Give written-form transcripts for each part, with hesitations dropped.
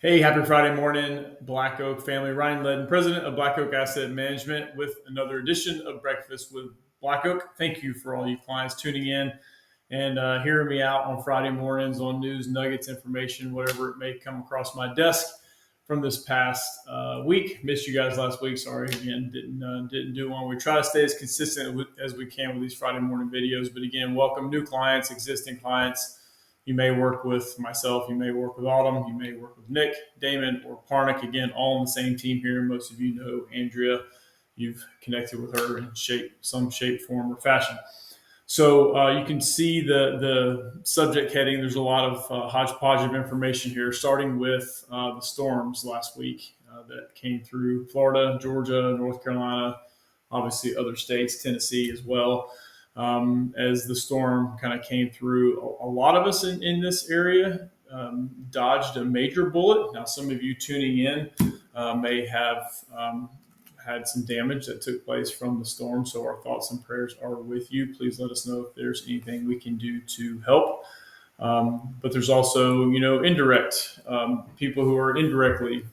Hey, happy Friday morning, Black Oak family. Ryan Ledden, president of Black Oak Asset Management, with another edition of Breakfast with Black Oak. Thank you for all you clients tuning in and hearing me out on Friday mornings on news, nuggets, information, whatever it may come across my desk from this past week. Missed you guys last week. Sorry again, didn't do one. We try to stay as consistent as we can with these Friday morning videos. But again, welcome new clients, existing clients. You may work with myself. You may work with Autumn. You may work with Nick, Damon, or Parnick. Again, all on the same team here. Most of you know Andrea. You've connected with her in some shape, form, or fashion. So you can see the subject heading. There's a lot of hodgepodge of information here, starting with the storms last week that came through Florida, Georgia, North Carolina, obviously other states, Tennessee as well. As the storm kind of came through, a lot of us in this area dodged a major bullet. Now, some of you tuning in may have had some damage that took place from the storm. So our thoughts and prayers are with you. Please let us know if there's anything we can do to help. But there's also, indirect people who are indirectly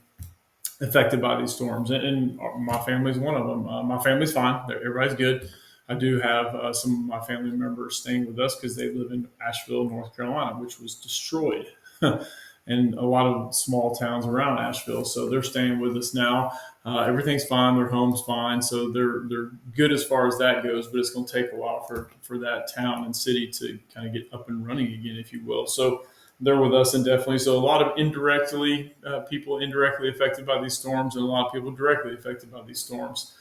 affected by these storms, and my family's one of them. My family's fine; everybody's good. I do have some of my family members staying with us because they live in Asheville, North Carolina, which was destroyed, and a lot of small towns around Asheville. So they're staying with us now. Everything's fine; their home's fine, so they're good as far as that goes. But it's going to take a while for that town and city to kind of get up and running again, if you will. So they're with us indefinitely. So a lot of people indirectly affected by these storms, and a lot of people directly affected by these storms.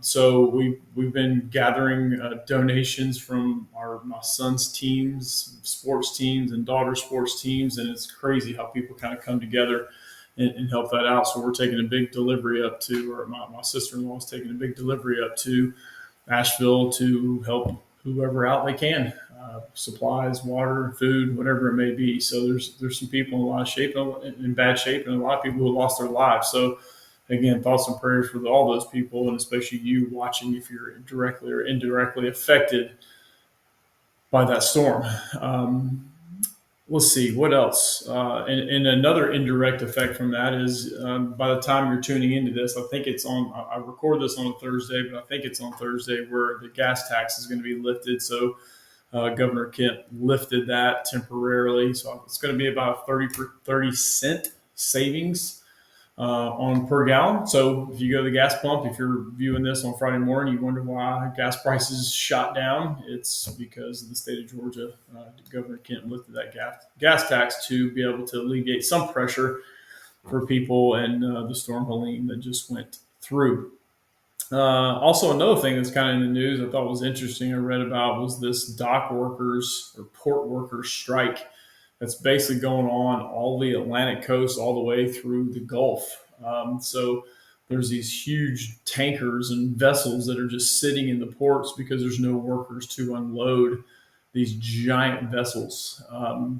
So we've been gathering donations from my son's teams, sports teams, and daughter's sports teams, and it's crazy how people kind of come together and help that out. So we're taking a big delivery up to, or my sister-in-law is taking a big delivery up to Asheville to help whoever out they can, supplies, water, food, whatever it may be. So there's some people in a lot of shape, in bad shape, and a lot of people who lost their lives. So again, thoughts and prayers for all those people, and especially you watching if you're directly or indirectly affected by that storm. Let's see what else. And another indirect effect from that is by the time you're tuning into this, I think it's on. I record this on a Thursday, but I think it's on Thursday where the gas tax is going to be lifted. So Governor Kemp lifted that temporarily. So it's going to be about 30 cent savings on per gallon. So if you go to the gas pump, if you're viewing this on Friday morning, you wonder why gas prices shot down. It's because of the state of Georgia. Governor Kent lifted that gas tax to be able to alleviate some pressure for people and the storm Helene that just went through. Also, another thing that's kind of in the news I thought was interesting I read about was this dock workers or port workers strike that's basically going on all the Atlantic coast, all the way through the Gulf. So there's these huge tankers and vessels that are just sitting in the ports because there's no workers to unload these giant vessels.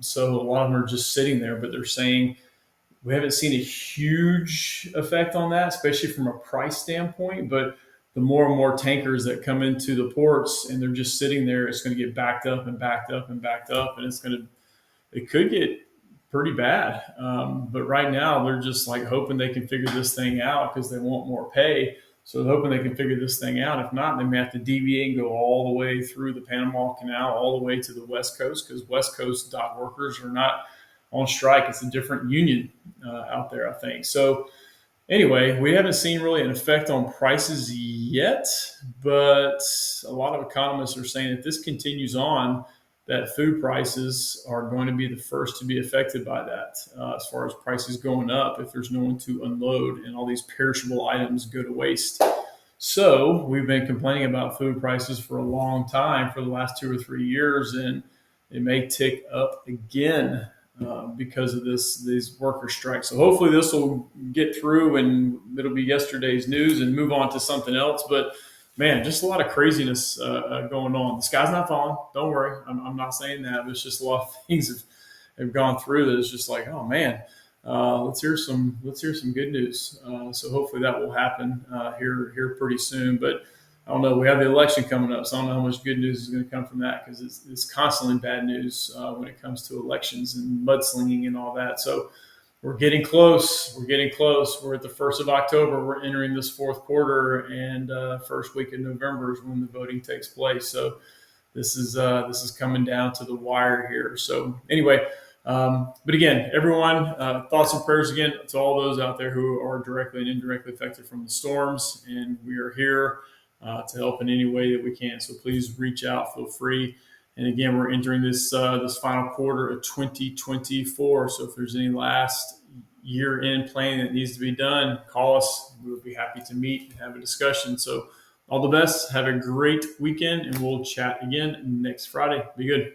So a lot of them are just sitting there, but they're saying we haven't seen a huge effect on that, especially from a price standpoint. But the more and more tankers that come into the ports and they're just sitting there, it's going to get backed up and backed up and backed up, and it could get pretty bad. But right now, they're just like hoping they can figure this thing out because they want more pay. So they're hoping they can figure this thing out. If not, they may have to deviate and go all the way through the Panama Canal, all the way to the West Coast, because West Coast dock workers are not on strike. It's a different union out there, I think. So anyway, we haven't seen really an effect on prices yet, but a lot of economists are saying if this continues on, that food prices are going to be the first to be affected by that, as far as prices going up if there's no one to unload and all these perishable items go to waste. So we've been complaining about food prices for a long time, for the last 2 or 3 years, and it may tick up again because of these worker strikes. So hopefully this will get through and it'll be yesterday's news and move on to something else. But man, just a lot of craziness going on. The sky's not falling. Don't worry. I'm not saying that. But it's just a lot of things have gone through that it's just like, oh man, let's hear some good news. So hopefully that will happen here pretty soon. But I don't know. We have the election coming up, so I don't know how much good news is going to come from that because it's constantly bad news when it comes to elections and mudslinging and all that. So we're getting close. We're getting close. We're at the 1st of October. We're entering this fourth quarter, and first week in November is when the voting takes place. So this is coming down to the wire here. So anyway, but again, everyone, thoughts and prayers again to all those out there who are directly and indirectly affected from the storms, and we are here to help in any way that we can. So please reach out. Feel free. And again, we're entering this final quarter of 2024. So if there's any last year-end planning that needs to be done, call us. We would be happy to meet and have a discussion. So all the best. Have a great weekend, and we'll chat again next Friday. Be good.